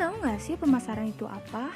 tahu nggak sih pemasaran itu apa?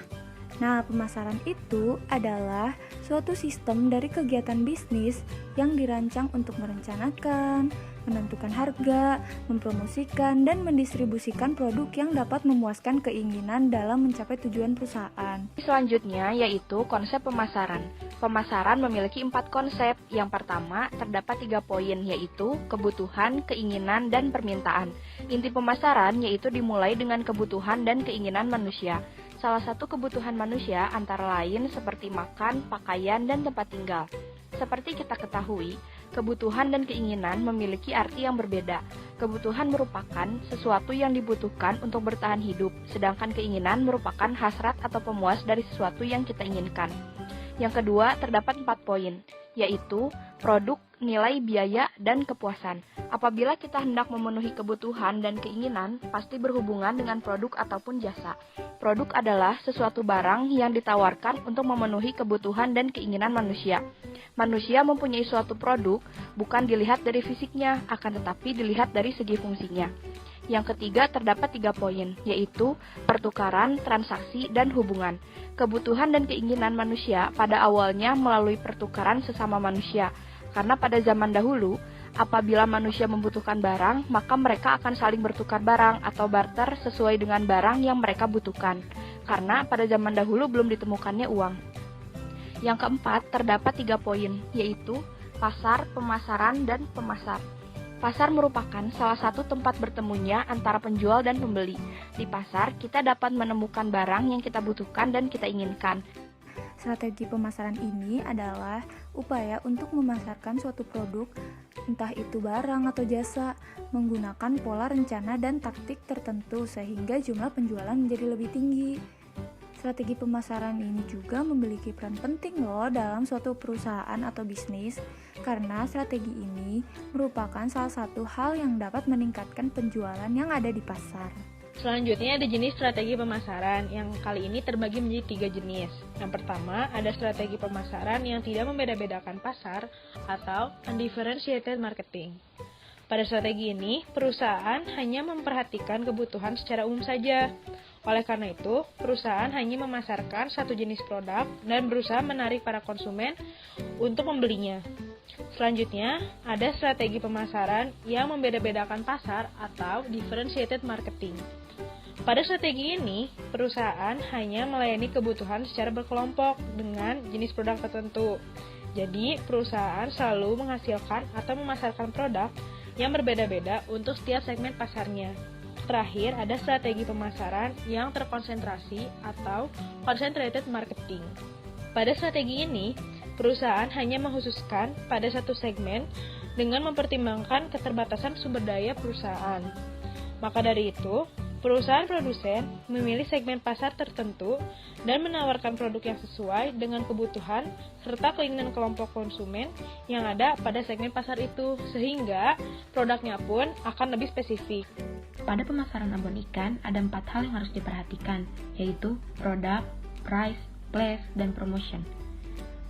Nah, pemasaran itu adalah suatu sistem dari kegiatan bisnis yang dirancang untuk merencanakan, menentukan harga, mempromosikan, dan mendistribusikan produk yang dapat memuaskan keinginan dalam mencapai tujuan perusahaan. Selanjutnya yaitu konsep pemasaran. Pemasaran memiliki 4 konsep. Yang pertama, terdapat 3 poin, yaitu kebutuhan, keinginan, dan permintaan. Inti pemasaran yaitu dimulai dengan kebutuhan dan keinginan manusia. Salah satu kebutuhan manusia antara lain seperti makan, pakaian, dan tempat tinggal. Seperti kita ketahui, kebutuhan dan keinginan memiliki arti yang berbeda. Kebutuhan merupakan sesuatu yang dibutuhkan untuk bertahan hidup, sedangkan keinginan merupakan hasrat atau pemuas dari sesuatu yang kita inginkan. Yang kedua, terdapat 4 poin, yaitu produk, nilai, biaya, dan kepuasan. Apabila kita hendak memenuhi kebutuhan dan keinginan, pasti berhubungan dengan produk ataupun jasa. Produk adalah sesuatu barang yang ditawarkan untuk memenuhi kebutuhan dan keinginan manusia. Manusia mempunyai suatu produk bukan dilihat dari fisiknya, akan tetapi dilihat dari segi fungsinya. Yang ketiga, terdapat 3 poin, yaitu pertukaran, transaksi, dan hubungan. Kebutuhan dan keinginan manusia pada awalnya melalui pertukaran sesama manusia, karena pada zaman dahulu, apabila manusia membutuhkan barang, maka mereka akan saling bertukar barang atau barter sesuai dengan barang yang mereka butuhkan, karena pada zaman dahulu belum ditemukannya uang. Yang keempat, terdapat 3 poin, yaitu pasar, pemasaran, dan pemasar. Pasar merupakan salah satu tempat bertemunya antara penjual dan pembeli. Di pasar, kita dapat menemukan barang yang kita butuhkan dan kita inginkan. Strategi pemasaran ini adalah upaya untuk memasarkan suatu produk, entah itu barang atau jasa, menggunakan pola rencana dan taktik tertentu sehingga jumlah penjualan menjadi lebih tinggi. Strategi pemasaran ini juga memiliki peran penting loh dalam suatu perusahaan atau bisnis, karena strategi ini merupakan salah satu hal yang dapat meningkatkan penjualan yang ada di pasar. Selanjutnya ada jenis strategi pemasaran yang kali ini terbagi menjadi 3 jenis. Yang pertama, ada strategi pemasaran yang tidak membeda-bedakan pasar atau undifferentiated marketing. Pada strategi ini, perusahaan hanya memperhatikan kebutuhan secara umum saja. Oleh karena itu, perusahaan hanya memasarkan satu jenis produk dan berusaha menarik para konsumen untuk membelinya. Selanjutnya, ada strategi pemasaran yang membeda-bedakan pasar atau differentiated marketing. Pada strategi ini, perusahaan hanya melayani kebutuhan secara berkelompok dengan jenis produk tertentu. Jadi, perusahaan selalu menghasilkan atau memasarkan produk yang berbeda-beda untuk setiap segmen pasarnya. Terakhir, ada strategi pemasaran yang terkonsentrasi atau concentrated marketing. Pada strategi ini, perusahaan hanya mengkhususkan pada satu segmen dengan mempertimbangkan keterbatasan sumber daya perusahaan. Maka dari itu, perusahaan produsen memilih segmen pasar tertentu dan menawarkan produk yang sesuai dengan kebutuhan serta keinginan kelompok konsumen yang ada pada segmen pasar itu, sehingga produknya pun akan lebih spesifik. Pada pemasaran abon ikan, ada 4 hal yang harus diperhatikan, yaitu produk, price, place, dan promotion.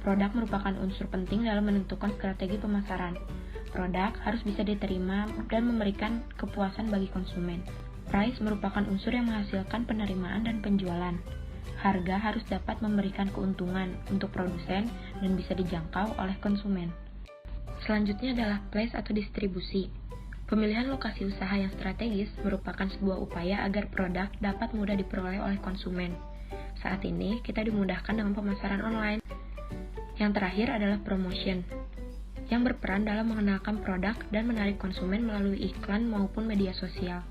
Produk merupakan unsur penting dalam menentukan strategi pemasaran. Produk harus bisa diterima dan memberikan kepuasan bagi konsumen. Price merupakan unsur yang menghasilkan penerimaan dan penjualan. Harga harus dapat memberikan keuntungan untuk produsen dan bisa dijangkau oleh konsumen. Selanjutnya adalah place atau distribusi. Pemilihan lokasi usaha yang strategis merupakan sebuah upaya agar produk dapat mudah diperoleh oleh konsumen. Saat ini, kita dimudahkan dengan pemasaran online. Yang terakhir adalah promotion, yang berperan dalam mengenalkan produk dan menarik konsumen melalui iklan maupun media sosial.